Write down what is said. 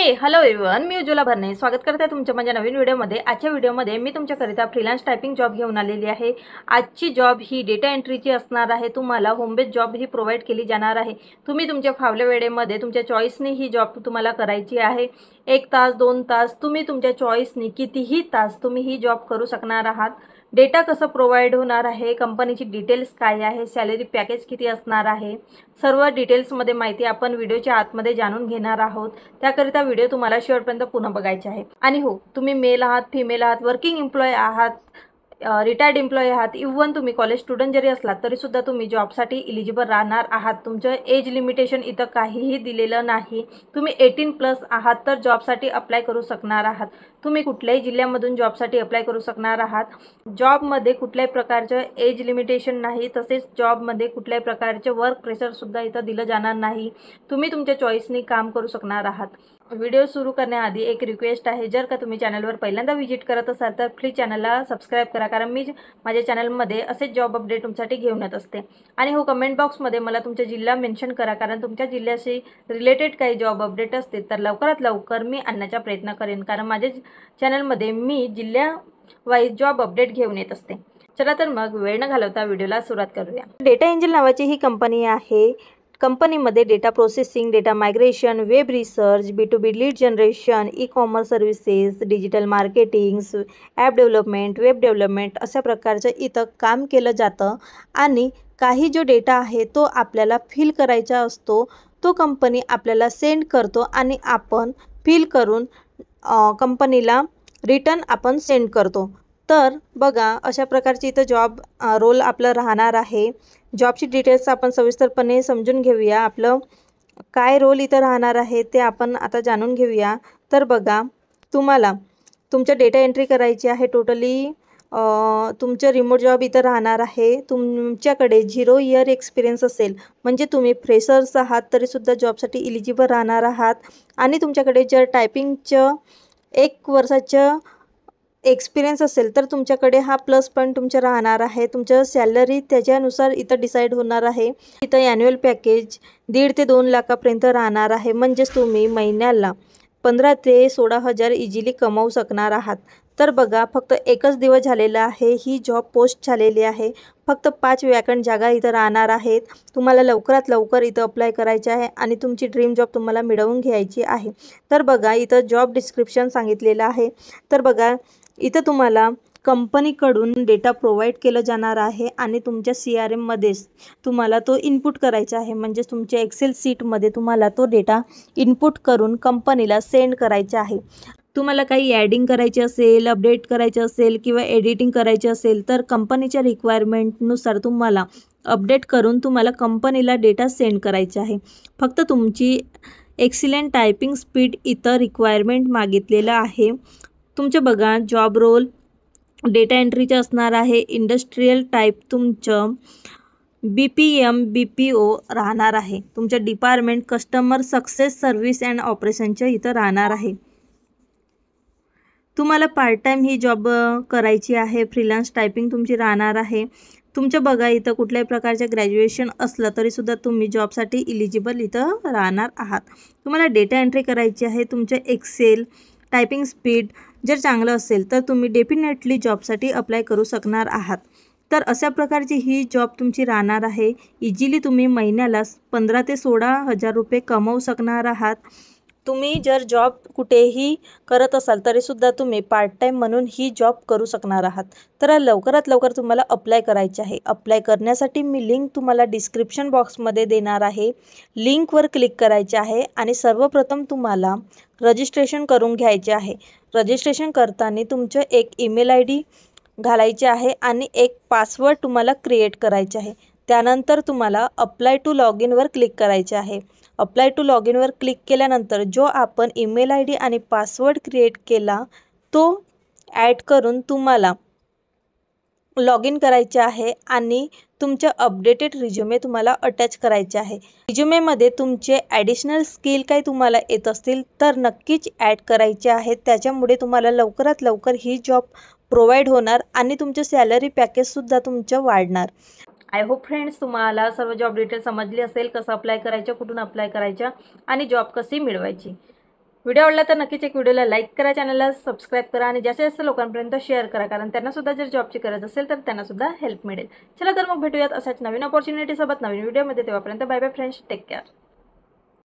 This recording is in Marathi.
हॅलो एव्हरीवन, मी उज्ज्वला भरणे स्वागत करते तुमच्या माझ्या नवीन व्हिडिओमध्ये। आजच्या व्हिडिओमध्ये मी तुमच्याकरिता फ्रीलान्स टायपिंग जॉब घेऊन आलेली आहे। आजची जॉब ही डेटा एंट्रीची असणार आहे। तुम्हाला होम बेस जॉब ही प्रोव्हाइड केली जाणार आहे। तुम्ही तुमच्या फावल्या वेळेमध्ये तुमच्या चॉईसने ही जॉब तुम्हाला करायची आहे। 1 तास 2 तास तुम्ही तुमच्या चॉईसने कितीही तास तुम्ही ही जॉब करू शकणार आहात। डेटा कसं प्रोव्हाइड होणार आहे, कंपनीची डिटेल्स काय आहे, सॅलरी पॅकेज किती असणार आहे, सर्व डिटेल्समध्ये माहिती आपण व्हिडिओच्या आतमध्ये जाणून घेणार आहोत। त्याकरिता व्हिडिओ तुम्हाला शेवटपर्यंत पुन्हा बघायचा आहे। आणि हो, तुम्ही मेल आहात, फिमेल आहात, वर्किंग एम्प्लॉय आहात, रिटायर्ड एम्प्लॉय आहात, इव्हन तुम्ही कॉलेज स्टुडंट जरी असलात तरीसुद्धा तुम्ही जॉबसाठी इलिजिबल राहणार आहात। तुमचं एज लिमिटेशन इथं काहीही दिलेलं नाही। तुम्ही 18+ आहात तर जॉबसाठी अप्लाय करू शकणार आहात। तुम्ही कुठल्याही जिल्ह्यामधून जॉबसाठी अप्लाय करू शकणार आहात। जॉबमध्ये कुठल्याही प्रकारचं एज लिमिटेशन नाही, तसेच जॉबमध्ये कुठल्याही प्रकारचे वर्क प्रेशरसुद्धा इथं दिलं जाणार नाही। तुम्ही तुमच्या चॉईसने काम करू शकणार आहात। व्हिडिओ सुरू करण्याआधी एक रिक्वेस्ट आहे, जर का तुम्ही चॅनलवर पहिल्यांदा व्हिजिट करत असाल तर प्लीज चॅनलला सबस्क्राईब करा, कारण मी माझ्या चॅनलमध्ये असेच जॉब अपडेट तुमच्यासाठी घेऊन येत असते। आणि हो, कमेंट बॉक्समध्ये मला तुमचा जिल्हा मेन्शन करा, कारण तुमच्या जिल्ह्याशी रिलेटेड काही जॉब अपडेट असतील तर लवकरात लवकर मी आणण्याचा प्रयत्न करेन, कारण माझ्या चॅनलमध्ये मी जिल्ह्या वाईज जॉब अपडेट घेऊन येत असते। चला तर मग वेळ न घालवता व्हिडिओला सुरुवात करूया। डेटा एंजल नावाची ही कंपनी आहे। कंपनीमध्ये data processing, data migration, web research, B2B lead generation, e-commerce services, digital marketing, app development, web development अशा प्रकारचं इथं काम केलं जातं। आणि काही जो डेटा आहे तो आपल्याला फिल करायचा असतो, तो कंपनी आपल्याला सेंड करतो आणि आपण फिल करून कंपनीला रिटर्न आपण सेंड करतो। तर बघा, अशा प्रकारची इथं जॉब रोल आपलं राहणार आहे। जॉबची डिटेल्स आपण सविस्तरपणे समजून घेऊया। आपलं काय रोल इथं राहणार आहे ते आपण आता जाणून घेऊया। तर बघा, तुम्हाला तुमचं डेटा एंट्री करायची आहे। टोटली तुमचं रिमोट जॉब इथं राहणार आहे। तुमच्याकडे 0 इयर एक्सपिरियन्स असेल, म्हणजे तुम्ही फ्रेशर्स आहात तरीसुद्धा जॉबसाठी इलिजिबल राहणार आहात। आणि तुमच्याकडे जर टायपिंगचं 1 वर्षाचं एक्सपिरियन्स असेल तर तुमच्याकडे हा प्लस पॉईंट तुमचं राहणार आहे। तुमचं सॅलरी त्याच्यानुसार इथं डिसाईड होणार आहे। इथं ॲन्युअल पॅकेज 1.5 ते 2 लाखापर्यंत राहणार आहे, म्हणजेच तुम्ही महिन्याला 15 ते 16 हजार इझिली कमावू शकणार आहात। तर बघा, फक्त 1च दिवस झालेला आहे, ही जॉब पोस्ट झालेली आहे। फक्त 5 वॅकंट जागा इथं राहणार आहेत। तुम्हाला लवकरात लवकर इथं अप्लाय करायचे आहे आणि तुमची ड्रीम जॉब तुम्हाला मिळवून घ्यायची आहे। तर बघा, इथं जॉब डिस्क्रिप्शन सांगितलेलं आहे। तर बघा, इथं तुम्हाला कंपनीकडून डेटा प्रोव्हाइड केलं जाणार आहे आणि तुमच्या CRMमध्येच तुम्हाला तो इनपुट करायचा आहे, म्हणजे तुमच्या एक्सेल शीटमध्ये तुम्हाला तो डेटा इनपुट करून कंपनीला सेंड करायचा आहे। तुम्हाला काही ॲडिंग करायचे असेल, अपडेट करायचे असेल किंवा एडिटिंग करायचे असेल तर कंपनीच्या रिक्वायरमेंटनुसार तुम्हाला अपडेट करून तुम्हाला कंपनीला डेटा सेंड करायचा आहे। फक्त तुमची एक्सिलेंट टायपिंग स्पीड इथं रिक्वायरमेंट मागितलेलं आहे। तुमचं बघा, जॉब रोल डेटा एंट्रीचं असणार आहे। इंडस्ट्रियल टाईप तुमचं BPM BPO राहणार आहे। तुमचं department customer success service and ऑपरेशनचं इथं राहणार आहे। तुम्हाला पार्ट टाईम ही जॉब करायची आहे। फ्रीलान्स टायपिंग तुमची राहणार आहे। तुमचं बघा, इथं कुठल्याही प्रकारचं ग्रॅज्युएशन असलं तरीसुद्धा तुम्ही जॉबसाठी इलिजिबल इथं राहणार आहात। तुम्हाला डेटा एंट्री करायची आहे। तुमचं एक्सेल टायपिंग स्पीड जर चांगलं असेल तर तुम्ही डेफिनेटली जॉबसाठी अप्लाय करू शकणार आहात। तर अशा प्रकारची ही जॉब तुमची राहणार आहे। इझिली तुम्ही महिन्याला 15 ते 16 हजार रुपये कमवू शकणार आहात। तुम्ही जर जॉब कुठेही करत असाल तरीसुद्धा तुम्ही पार्ट टाईम म्हणून ही जॉब करू शकणार आहात। तर लवकरात लवकर तुम्हाला अप्लाय करायचे आहे। अप्लाय करण्यासाठी मी लिंक तुम्हाला डिस्क्रिप्शन बॉक्समध्ये देणार आहे। लिंकवर क्लिक करायचे आहे आणि सर्वप्रथम तुम्हाला रजिस्ट्रेशन करून घ्यायचे आहे। रजिस्ट्रेशन करताना तुमचं एक ईमेल ID घालायचे आहे आणि एक पासवर्ड तुम्हाला क्रिएट करायचे आहे। त्यानंतर तुम्हाला अप्लाय टू लॉग इनवर क्लिक करायचे आहे। अप्लाय टू लॉग इनवर क्लिक केल्यानंतर जो आपण ईमेल ID आणि पासवर्ड क्रिएट केला तो ॲड करून तुम्हाला लॉग इन करायचे आहे आणि तुमचं अपडेटेड रिझ्युमे तुम्हाला अटॅच करायचे आहे। रिझ्युमेमध्ये तुमचे ॲडिशनल स्किल काही तुम्हाला येत असतील तर नक्कीच ॲड करायचे आहेत। त्याच्यामुळे तुम्हाला लवकरात लवकर ही जॉब प्रोव्हाइड होणार आणि तुमचं सॅलरी पॅकेजसुद्धा तुमचं वाढणार। आय होप फ्रेंड्स, तुम्हाला सर्व जॉब डिटेल्स समजली असेल, कसं अप्लाय करायचं, कुठून अप्लाय करायचं आणि जॉब कशी मिळवायची। व्हिडिओ आवडला तर नक्कीच एक व्हिडिओला लाईक करा, चॅनलला सबस्क्राईब करा आणि जास्तीत जास्त लोकांपर्यंत शेअर करा, कारण त्यांनासुद्धा जर जॉबची गरज असेल तर त्यांनासुद्धा हेल्प मिळेल. चला तर मग भेटूयात अशाच नवीन अपॉर्च्युनिटीसोबत नवीन व्हिडिओमध्ये. तेव्हापर्यंत bye bye friends, take care.